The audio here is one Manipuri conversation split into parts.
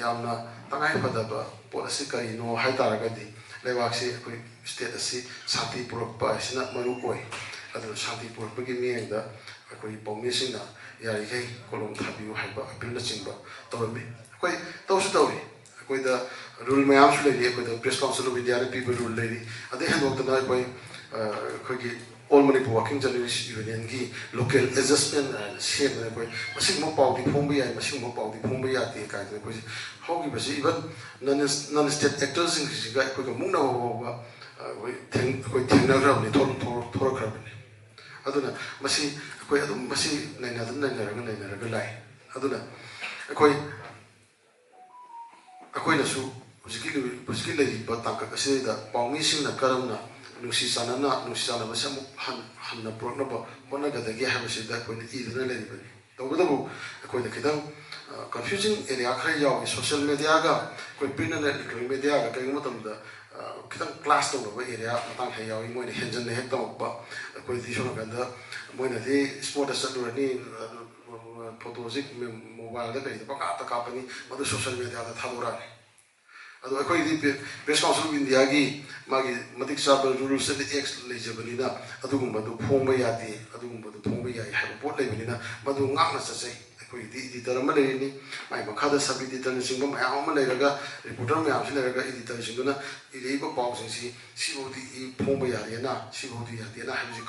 ꯌꯥꯝꯅ ꯇꯉꯥꯏ ꯐꯗꯕ ꯄꯣꯠ ꯑꯁꯤ ꯀꯔꯤꯅꯣ ꯍꯥꯏꯇꯥꯔꯒꯗꯤ ꯂꯩꯕꯥꯛꯁꯤ ꯑꯩꯈꯣꯏ ꯁ꯭ꯇꯦꯠ ꯑꯁꯤ ꯁꯥꯟꯇꯤ ꯄꯨꯔꯛꯄ ꯑꯁꯤꯅ ꯃꯔꯨ ꯑꯣꯏ ꯑꯗꯨꯅ ꯁꯥꯟꯇꯤ ꯄꯨꯔꯛꯄꯒꯤ ꯃꯤꯠꯌꯦꯡꯗ ꯑꯩꯈꯣꯏ ꯄꯥꯎꯃꯤꯁꯤꯡꯅ ꯌꯥꯔꯤꯈꯩ ꯀꯣꯂꯣꯝ ꯊꯥꯕꯤꯌꯨ ꯍꯥꯏꯕ ꯑꯄꯤꯜꯅꯆꯤꯡꯕ ꯇꯧꯔꯝꯃꯤ ꯑꯩꯈꯣꯏ ꯇꯧꯁꯨ ꯇꯧꯔꯤ ꯑꯩꯈꯣꯏꯗ ꯔꯨꯜ ꯃꯌꯥꯝꯁꯨ ꯂꯩꯔꯤ ꯑꯩꯈꯣꯏꯗ ꯄ꯭ꯔꯦꯁ ꯀꯥꯎꯟꯁꯤꯜ ꯑꯣꯐ ꯏꯟꯗꯤꯌꯥꯅ ꯄꯤꯕ ꯔꯨꯜ ꯂꯩꯔꯤ ꯑꯗꯩ ꯍꯦꯟꯗꯣꯛꯇꯅ ꯑꯩꯈꯣꯏꯒꯤ ꯑꯣꯜ ꯃꯅꯤꯄꯨꯔ ꯋꯥꯔꯀꯤꯡ ꯖꯔꯅꯦꯂꯤꯁ ꯌꯨꯅꯤꯌꯟꯒꯤ ꯂꯣꯀꯦꯜ ꯑꯦꯗꯖꯁꯃꯦꯟ ꯍꯥꯏꯅ ꯁꯦꯝꯗꯅ ꯑꯩꯈꯣꯏ ꯃꯁꯤꯒꯨꯝꯕ ꯄꯥꯎꯗꯤ ꯐꯣꯡꯕ ꯌꯥꯏ ꯃꯁꯤꯒꯨꯝꯕ ꯄꯥꯎꯗꯤ ꯐꯣꯡꯕ ꯌꯥꯗꯦ ꯀꯥꯏꯗꯅ ꯑꯩꯈꯣꯏꯁꯦ ꯍꯧꯈꯤꯕꯁꯤ ꯏꯚꯟ ꯅꯟ ꯁ꯭ꯇꯦꯠ ꯑꯦꯛꯇꯔꯁꯤꯡꯁꯤꯒ ꯑꯩꯈꯣꯏꯒ ꯃꯨꯛꯅꯕ ꯐꯥꯎꯕ ꯑꯩꯈꯣꯏ ꯊꯦꯡꯅꯈ꯭ꯔꯕꯅꯤ ꯊꯣꯔꯛꯈ꯭ꯔꯕꯅꯤ ꯑꯗꯨꯅ ꯃꯁꯤ ꯑꯩꯈꯣই ꯑꯗꯨꯝ ꯃꯁꯤ ꯅꯩꯅꯔꯒ ꯂꯥꯛꯏ ꯑꯗꯨꯅ ꯑꯩꯈꯣꯏꯅꯁꯨ ꯍꯧꯖꯤꯛꯀꯤ ꯂꯩꯔꯤꯕ ꯇꯥꯡꯀꯛ ꯑꯁꯤꯗ ꯄꯥꯎꯃꯤꯁꯤꯡꯅ ꯀꯔꯝꯅ ꯅꯨꯡꯁꯤ ꯆꯥꯟꯅꯕꯁꯤ ꯑꯃꯨꯛ ꯍꯟꯅ ꯄꯨꯔꯛꯅꯕ ꯍꯣꯠꯅꯒꯗꯒꯦ ꯍꯥꯏꯕꯁꯤꯗ ꯑꯩꯈꯣꯏꯅ ꯏꯗꯨꯅ ꯂꯩꯔꯤꯕꯅꯤ ꯇꯧꯕꯇꯕꯨ ꯑꯩꯈꯣꯏꯅ ꯈꯤꯇꯪ ꯀꯟꯐ꯭ꯌꯨꯖꯤꯡ ꯑꯦꯔꯤꯌꯥ ꯈꯔ ꯌꯥꯎꯏ ꯁꯣꯁꯤꯌꯦꯜ ꯃꯦꯗꯤꯌꯥꯒ ꯑꯩꯈꯣꯏ ꯄ꯭ꯔꯤꯟꯠ ꯑꯦꯟড ꯏꯂꯦꯛꯇ꯭ꯔꯣꯅꯤꯛ ꯃꯦꯗꯤꯌꯥꯒ ꯀꯔꯤꯒꯨꯝꯕ ꯃꯇꯝꯗ खितंग क्लास तौब एरिया मतंग है यावी मोइन हेंजन हेक तौब अखोई दी सोना गंदा मोइन दी स्पोर्ट चलुरनी फोटोजिक मोबाइल दा कई पका कापनी मदु सोशल मीडिया दा थादोरानी अदो अखोई दी प्रेस काउंसिल ऑफ इंडिया की मागी मतिक चाबल रूल्स एंड एक्ट लेजबनीना अदुगुंबदु फोंबा यादी अदुगुंबदु फोंबा याई हाबो पोट लेबनीना मदु ngakna चचै अखोई दी एडिटर अमा लेनी माई मखादा सब एडिटर सिंगम मयाम अमा लेरगा रिपोर्टर मयाम से लेरगा एडिटर सिंगना इलेबा पाउसिंसी सिबोदी फोंबा यादेना सिबोदी यादेना हाबि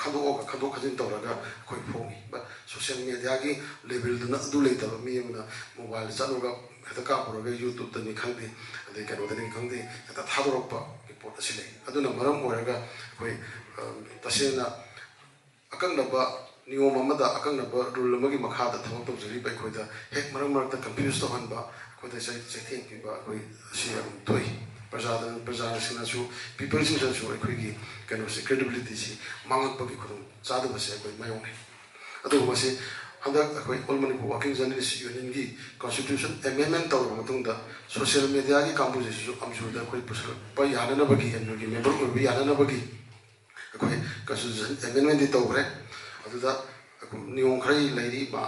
खदो खजिन तौरगा अखोई फोंगी बट सोशल मीडिया की लेवल दना अदु लेतबा मी अमना मोबाइल चलोगा हेता कापुरगा यूट्यूब तनी खंगदे अदे कनोदनी खंगदे हेता थादोरपा रिपोर्ट असि ले अदुना मरम ओरगा अखोई तसेना अकंगनबा नियम अमदा अकंगनबा रूल अमगी मखादा थबक तौजरिबा अखोइदा हेक मरम मरता कंफ्यूज तोहनबा अखोइदा चैथेन पिबा अखोई असि यम तोइ प्रजासिंगसु पीपलसिंगसु अखोइगी कनोसे क्रेडिबिलिटी सि मांगपगी खुदुम चादबसे अखोइ मायोंने अदुगुमसे हंदक अखोइ all Manipur working journalist union की कॉन्स्टिट्यूशन अमेंडमेंट तौर मतुंगदा सोशल मीडिया की कांबुजेसु अमजुदा अखोइ पुसल प याननबगी एनोगी मेंबर ओबि याननबगी अखोइ कॉन्स्टिट्यूशन अमेंडमेंट दि तौरे अदुदा नियम खरै लैरि मा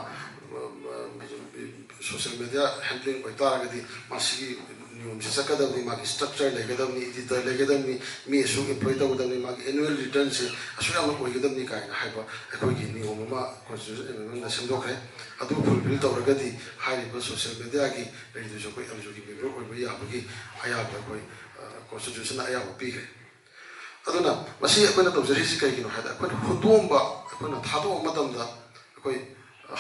सोशल मीडिया हैंडलिंग ओइतारगदि मासिगी नियम से सकदबनी मागी स्ट्रक्चर लेगदबनी एडिटर लेगदबनी मी सु एम्प्लॉय तौगदबनी मागी एनुअल रिटर्न से असुयाम ओइगदबनी कायना हाइबा अखोइगी नियम अमा कॉन्स्टिट्यूशन अमेंडमेंट सेमदोखरे अदु फुलफिल तौरगदि हाइबा सोशल मीडिया की लेदिसु कोइ अमजुगी मेंबर ओइबा याबगी आयाबा कोइ कॉन्स्टिट्यूशन आयाबा पीगे अदुना मसी अखोइना तौजरिसि कइगिनो हादा अखोइना हुदोंबा अखोइना थादो मतमदा अखोइ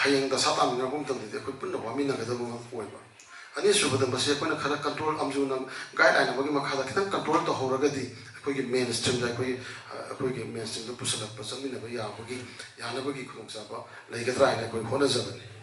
हयेंग दा सातामिनगुम तमदि अखोइ पुन्ना वामिनगदबो ओइबा अनी सुबदम बसे अखोइना खरा कंट्रोल अमजुना गाइडलाइन अमगी मखादा खितंग कंट्रोल तौरगदि अखोइगी मेन स्ट्रीम दा अखोइगी मेन स्ट्रीम दा पुसलप चमिनबा याबगी यानबगी खुदोंचाबा लेगदरा हाइना अखोइ होनजबनी